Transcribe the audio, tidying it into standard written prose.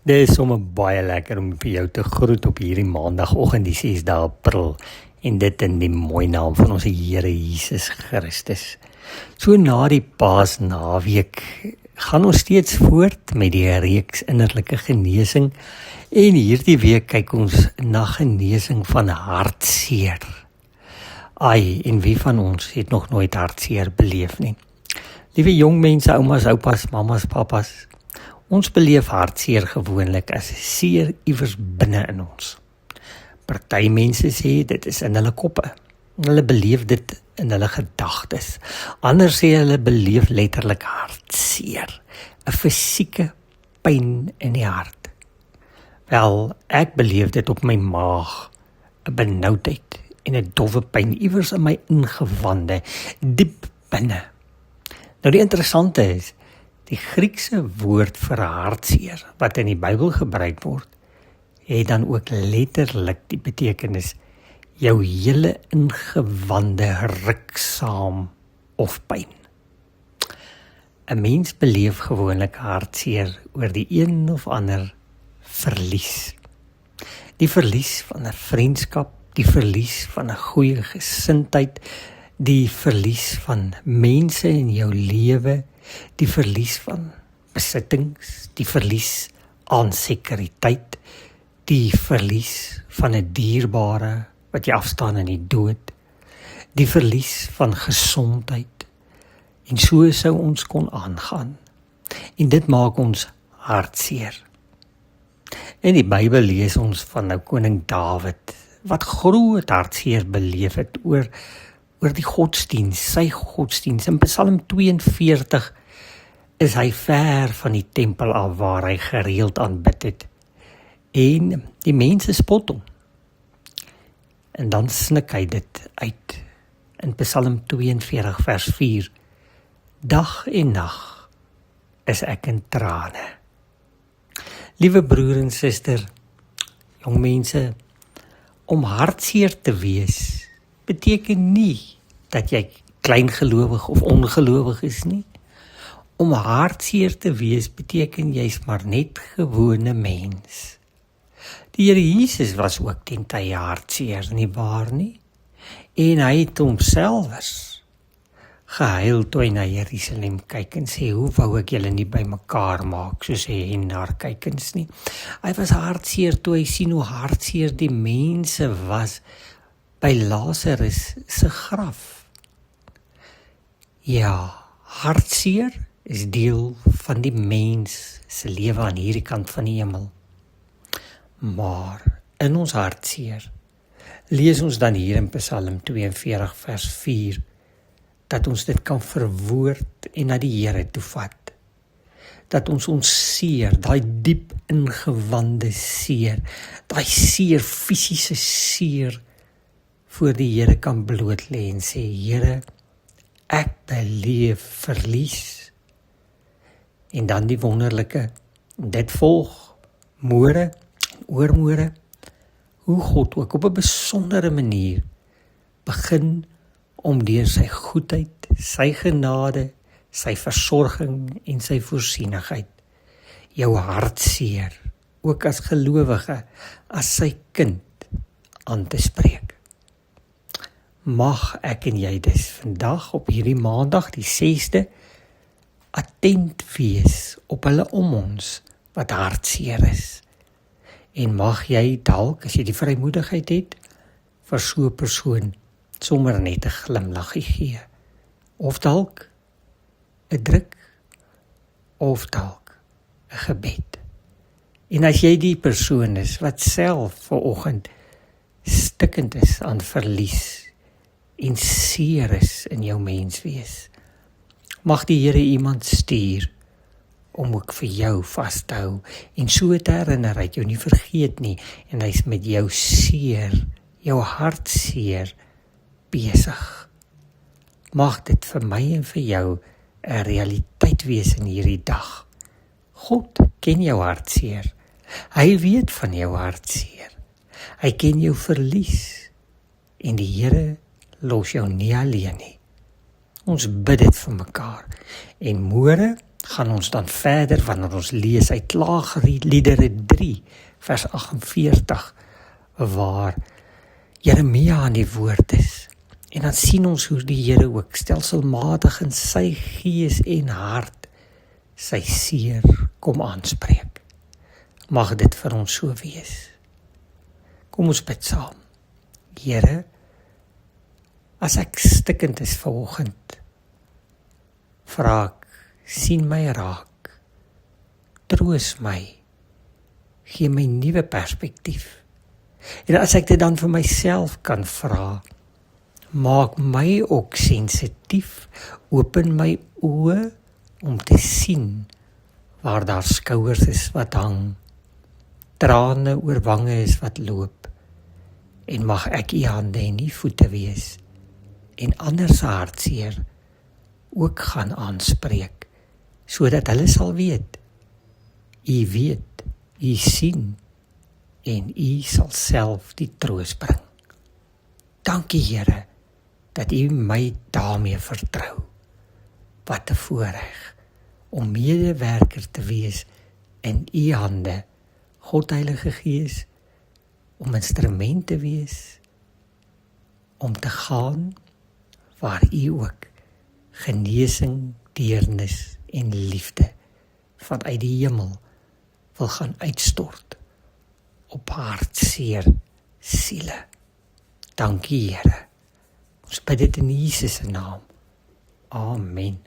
Dit is sommer baie lekker om vir jou te groet op hierdie maandagoggend, die 6de April, en dit in die mooi naam van ons Here Jesus Christus. So na die Paasnaweek gaan ons steeds voort met die reeks innerlike genesing, en hierdie week kyk ons na genesing van hartseer. Ai, en wie van ons het nog nooit hartseer beleef nie? Liewe jong mense, oumas, oupas, mamas, papas, ons beleef hartseer gewoonlik as seer iewers binne in ons. Party mense sê dit is in hulle koppe. Hulle beleef dit in hulle gedagtes. Ander sê hulle beleef letterlik hartseer, 'n fisieke pyn in die hart. Wel, ek beleef dit op my maag, 'n benoudheid en 'n dowwe pyn iewers in my ingewande, diep binne. Nou die interessante is, die Griekse woord vir hartseer, wat in die Bybel gebruik word, het dan ook letterlik die betekenis, jou hele ingewande ruk saam of pyn. 'n Mens beleef gewoonlik hartseer oor die een of ander verlies. Die verlies van 'n vriendskap, die verlies van 'n goeie gesindheid, die verlies van mense in jou lewe, die verlies van besittings, die verlies aan sekuriteit, die verlies van 'n dierbare wat jy afstaan in die dood, die verlies van gesondheid, en so sou ons kon aangaan. En dit maak ons hartseer. In die Bybel lees ons van nou koning Dawid, wat groot hartseer beleef het oor die godsdiens, sy godsdiens. In Psalm 42 is hy ver van die tempel af waar hy gereeld aanbid het. En die mense spot hom. En dan snik hy dit uit in Psalm 42 vers 4. Dag en nag is ek in trane. Liewe broer en suster, jong mense, om hartseer te wees beteken nie dat jy kleingelowig of ongelowig is nie. Om hartseer te wees beteken jy's maar net gewone mens. Die Here Jesus was ook ten tye hartseer, nie waar nie? En hy het homself gehuil toe hy na Jerusalem kyk en sê, hoe wou ek julle nie by mekaar maak, soos hy en naar kykens nie. Hy was hartseer toe hy sien hoe hartseer die mense was by Lazarus se graf. Ja, hartseer is deel van die mens se lewe aan hierdie kant van die hemel. Maar in ons hartseer lees ons dan hier in Psalm 42 vers 4 dat ons dit kan verwoord en na die Here toe vat. Dat ons seer, daai diep ingewande seer, daai seer, fisiese seer voor die Here kan bloot lê en sê, Here, ek beleef verlies. En dan die wonderlike, dit volg môre en oormôre, hoe God ook op 'n besondere manier begin om deur sy goedheid, sy genade, sy versorging en sy voorsienigheid jou hartseer, ook as gelowige, as sy kind aan te spreek. Mag ek en jy dus vandag op hierdie maandag, die 6de, attent wees op hulle om ons wat hartseer is. En mag jy dalk, as jy die vrymoedigheid het, vir so 'n persoon sommer net 'n glimlaggie gee. Of dalk 'n druk, of dalk 'n gebed. En as jy die persoon is wat self vanoggend stikkend is aan verlies en seer is in jou menswees, mag die Here iemand stuur om ook vir jou vas te hou en so te herinner, hy het jou nie vergeet nie en hy's met jou seer, jou hartseer besig. Mag dit vir my en vir jou 'n realiteit wees in hierdie dag. God ken jou hartseer. Hy weet van jou hartseer. Hy ken jou verlies en die Here los jou nie alleen nie. Ons bid dit vir mekaar en môre gaan ons dan verder wanneer ons lees uit Klaagliedere 3 vers 48 waar Jeremia aan die woord is. En dan sien ons hoe die Here ook stelselmatig in sy gees en hart sy seer kom aanspreek. Mag dit vir ons so wees. Kom ons bid saam. Here, as ek stikkend is vanoggend, vra ek, sien my raak, troos my, gee my nuwe perspektief. En as ek dit dan vir myself kan vra, maak my ook sensitief, open my oë om te sien waar daar skouers is wat hang, trane oor wange is wat loop, en mag ek u hande en u voete wees, en ander se hartseer ook gaan aanspreek, sodat hulle sal weet, u sien, en u sal self die troos bring. Dankie Here, dat u my daarmee vertrou. Wat 'n voorreg om medewerker te wees in u hande, God Heilige Gees, om instrument te wees, om te gaan waar u ook genesing, deernis en liefde vanuit die hemel wil gaan uitstort op hartseer siele. Dankie Here. Ons bid dit in Jesus se naam. Amen.